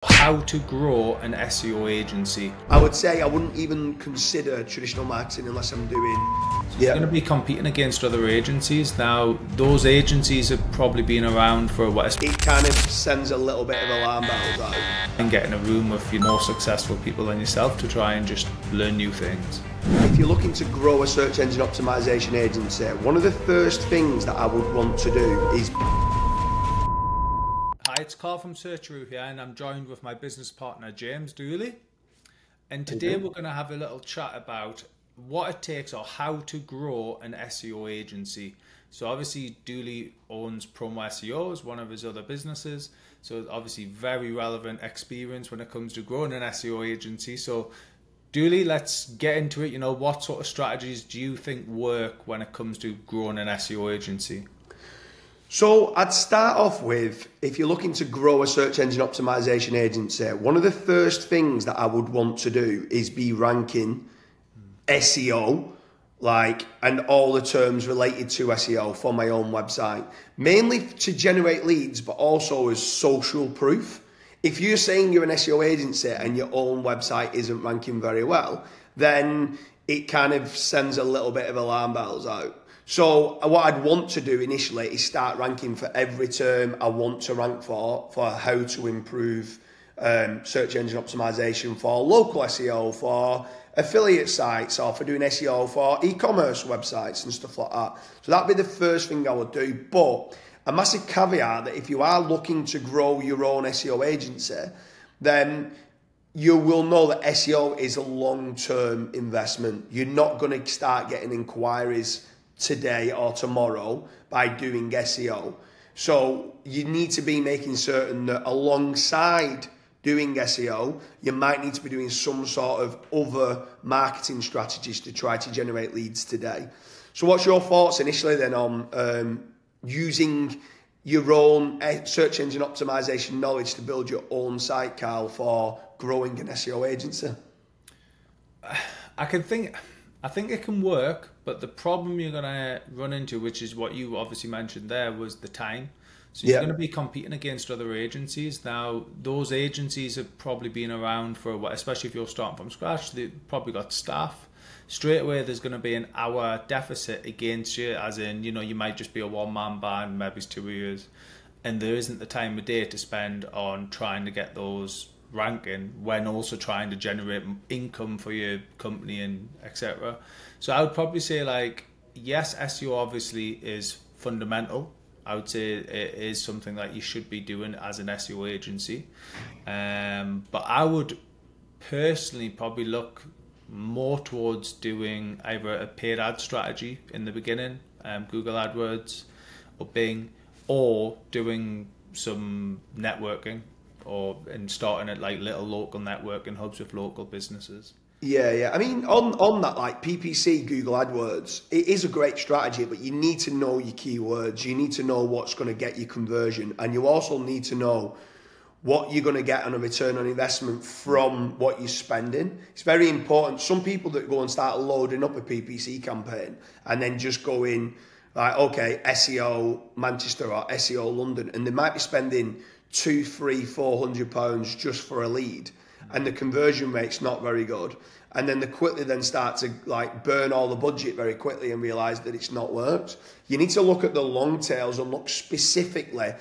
How to grow an SEO agency. I would say I wouldn't even consider traditional marketing unless I'm doing... You're going to be competing against other agencies. Now, those agencies have probably been around for what? It kind of sends a little bit of alarm bells out. And get in a room with more successful people than yourself to try and just learn new things. If you're looking to grow a search engine optimization agency, one of the first things that I would want to do is... Hi, it's Karl from Searcheroo here, and I'm joined with my business partner James Dooley. And today we're going to have a little chat about what it takes or how to grow an SEO agency. So obviously Dooley owns Promo SEO as one of his other businesses. So obviously very relevant experience when it comes to growing an SEO agency. So Dooley, let's get into it. You know, what sort of strategies do you think work when it comes to growing an SEO agency? So I'd start off with, if you're looking to grow a search engine optimization agency, one of the first things that I would want to do is be ranking SEO, and all the terms related to SEO for my own website, mainly to generate leads, but also as social proof. If you're saying you're an SEO agency and your own website isn't ranking very well, then it kind of sends a little bit of alarm bells out. So what I'd want to do initially is start ranking for every term I want to rank for how to improve search engine optimization for local SEO, for affiliate sites, or for doing SEO for e-commerce websites and stuff like that. So that'd be the first thing I would do. But a massive caveat that if you are looking to grow your own SEO agency, then you will know that SEO is a long-term investment. You're not going to start getting inquiries today or tomorrow by doing SEO. So you need to be making certain that alongside doing SEO, you might need to be doing some sort of other marketing strategies to try to generate leads today. So what's your thoughts initially then on using your own search engine optimization knowledge to build your own site, Karl, for growing an SEO agency? I think it can work, but the problem you're going to run into, which is what you obviously mentioned there, was the time. So you're going to be competing against other agencies. Now, those agencies have probably been around for what, especially if you're starting from scratch, they've probably got staff. Straight away, there's going to be an hour deficit against you, as in, you know, you might just be a one-man band, maybe it's 2 years, and there isn't the time of day to spend on trying to get those ranking when also trying to generate income for your company and etc. So I would probably say, yes, SEO obviously is fundamental. I would say it is something that you should be doing as an SEO agency, but I would personally probably look more towards doing either a paid ad strategy in the beginning, Google AdWords or Bing, or doing some networking and starting at little local networking hubs with local businesses. Yeah. I mean, on that, PPC, Google AdWords, it is a great strategy, but you need to know your keywords. You need to know what's going to get you conversion. And you also need to know what you're going to get on a return on investment from what you're spending. It's very important. Some people that go and start loading up a PPC campaign and then just go in, okay, SEO Manchester or SEO London, and they might be spending £200, £300, £400 just for a lead, and the conversion rate's not very good, and then they quickly then start to burn all the budget very quickly and realize that it's not worked. You need to look at the long tails and look specifically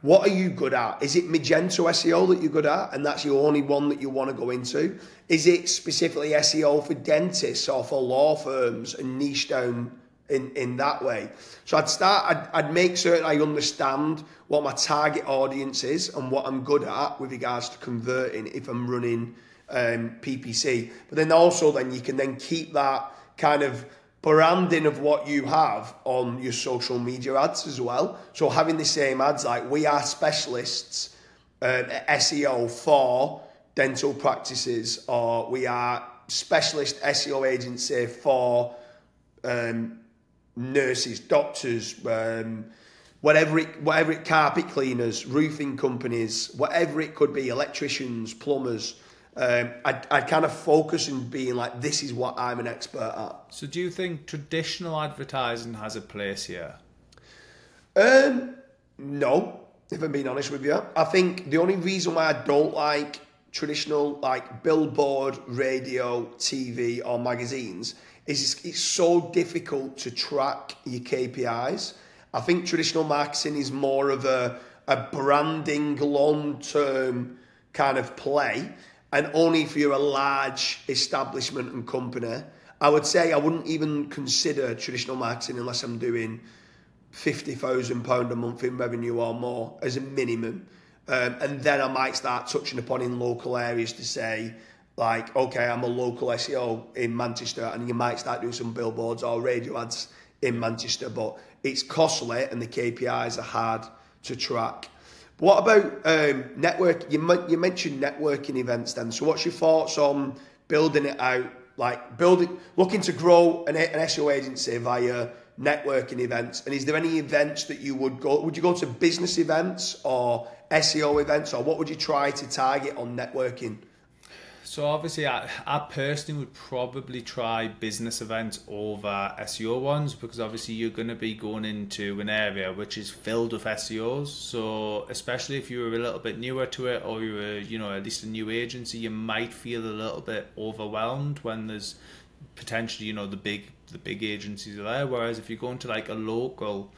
what are you good at? Is it Magento SEO that you're good at and that's your only one that you want to go into? Is it specifically SEO for dentists or for law firms and niche down in that way? So I'd make certain I understand what my target audience is and what I'm good at with regards to converting if I'm running PPC. But then also you can then keep that kind of branding of what you have on your social media ads as well. So having the same ads we are specialists SEO for dental practices, or we are specialist SEO agency for nurses, doctors, whatever it, carpet cleaners, roofing companies, whatever it could be, electricians, plumbers. I'd kind of focus on being this is what I'm an expert at. So do you think traditional advertising has a place here? No. If I'm being honest with you, I think the only reason why I don't like traditional like billboard, radio, TV, or magazines is it's so difficult to track your KPIs. I think traditional marketing is more of a branding, long-term kind of play, and only if you're a large establishment and company. I would say I wouldn't even consider traditional marketing unless I'm doing £50,000 a month in revenue or more as a minimum. And then I might start touching upon in local areas to say, like, okay, I'm a local SEO in Manchester, and you might start doing some billboards or radio ads in Manchester, but it's costly and the KPIs are hard to track. But what about network? You mentioned networking events then. So what's your thoughts on building it out, looking to grow an SEO agency via networking events? And is there any events that you would go? Would you go to business events or SEO events, or what would you try to target on networking? So obviously, I personally would probably try business events over SEO ones, because obviously you're going to be going into an area which is filled with SEOs. So especially if you're a little bit newer to it, or you're at least a new agency, you might feel a little bit overwhelmed when there's potentially the big agencies are there. Whereas if you go into like a local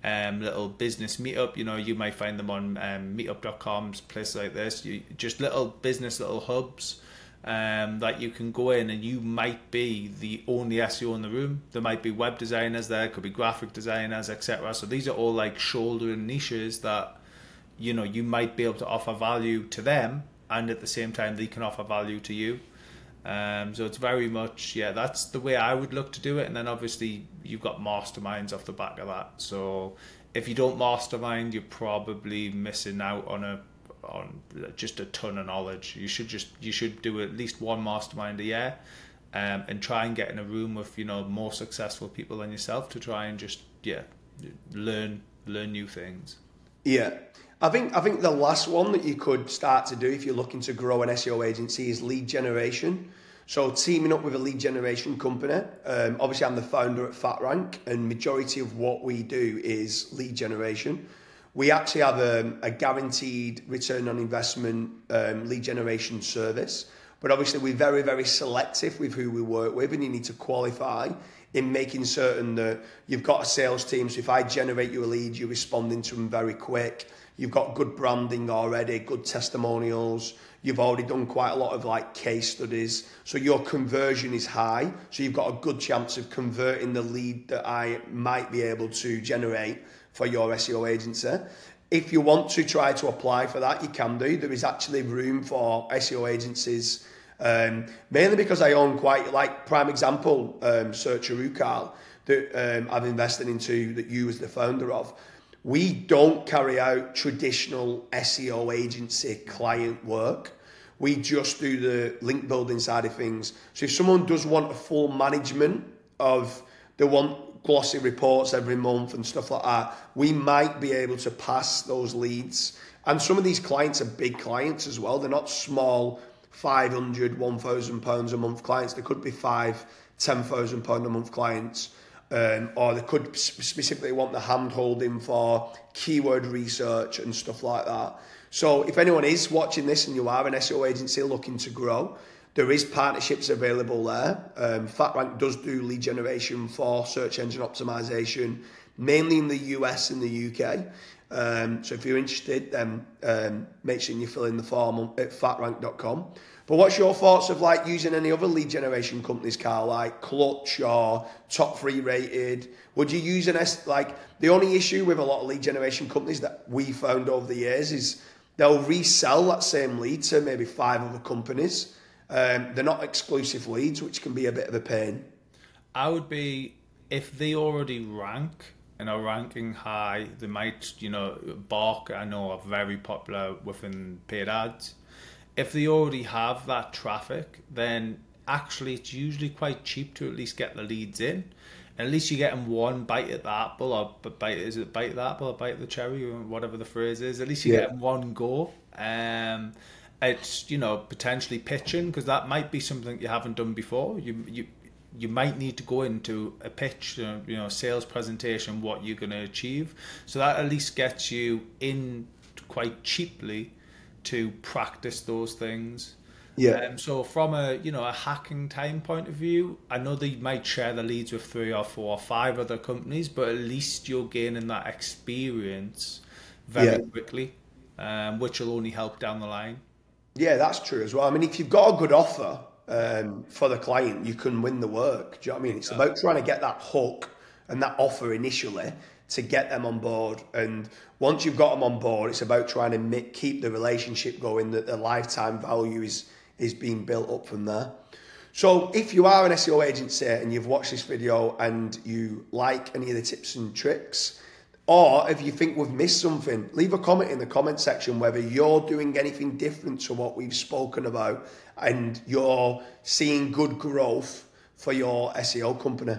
little business meetup, you might find them on meetup.com, places like this. Just little business, little hubs that you can go in, and you might be the only SEO in the room. There might be web designers there, could be graphic designers, etc. So these are all like shouldering niches that you might be able to offer value to them, and at the same time they can offer value to you. So it's very much, that's the way I would look to do it. And then obviously you've got masterminds off the back of that. So if you don't mastermind, you're probably missing out on just a ton of knowledge. You should do at least one mastermind a year, and try and get in a room with more successful people than yourself to try and just learn new things. Yeah. I think the last one that you could start to do if you're looking to grow an SEO agency is lead generation. So teaming up with a lead generation company. Obviously, I'm the founder at FatRank, and majority of what we do is lead generation. We actually have a guaranteed return on investment lead generation service. But obviously, we're very, very selective with who we work with, and you need to qualify in making certain that you've got a sales team. So if I generate you a lead, you're responding to them very quick. You've got good branding already, good testimonials. You've already done quite a lot of like case studies. So your conversion is high. So you've got a good chance of converting the lead that I might be able to generate for your SEO agency. If you want to try to apply for that, you can do. There is actually room for SEO agencies, mainly because I own quite, like prime example, Searcheroo, Karl, that I've invested into, that you as the founder of. We don't carry out traditional SEO agency client work. We just do the link building side of things. So if someone does want a full management of, they want glossy reports every month and stuff like that, we might be able to pass those leads. And some of these clients are big clients as well. They're not small £500, £1,000 a month clients. They could be £5,000, £10,000 a month clients. Or they could specifically want the hand-holding for keyword research and stuff like that. So if anyone is watching this and you are an SEO agency looking to grow, there is partnerships available there. FatRank does do lead generation for search engine optimization, mainly in the US and the UK. So if you're interested, then make sure you fill in the form at fatrank.com. But what's your thoughts of like using any other lead generation companies, Karl, like Clutch or Top 3 Rated? Would you use the only issue with a lot of lead generation companies that we found over the years is they'll resell that same lead to maybe 5 other companies. They're not exclusive leads, which can be a bit of a pain. I would be, if they already rank and are ranking high, they might, Bark, I know, are very popular within paid ads. If they already have that traffic, then actually it's usually quite cheap to at least get the leads in. And at least you're getting one bite at the apple, or bite of the apple, or bite of the cherry, or whatever the phrase is. At least you're getting one go. It's, potentially pitching, because that might be something you haven't done before. You might need to go into a pitch, sales presentation, what you're going to achieve. So that at least gets you in quite cheaply to practice those things. Yeah. So from a a hacking time point of view, I know they might share the leads with 3 or 4 or 5 other companies, but at least you're gaining that experience very quickly, which will only help down the line. Yeah, that's true as well. I mean, if you've got a good offer for the client, you can win the work. Do you know what I mean? It's about trying to get that hook and that offer initially to get them on board. And once you've got them on board, it's about trying to keep the relationship going, that the lifetime value is being built up from there. So if you are an SEO agency and you've watched this video and you like any of the tips and tricks, or if you think we've missed something, leave a comment in the comment section whether you're doing anything different to what we've spoken about and you're seeing good growth for your SEO company.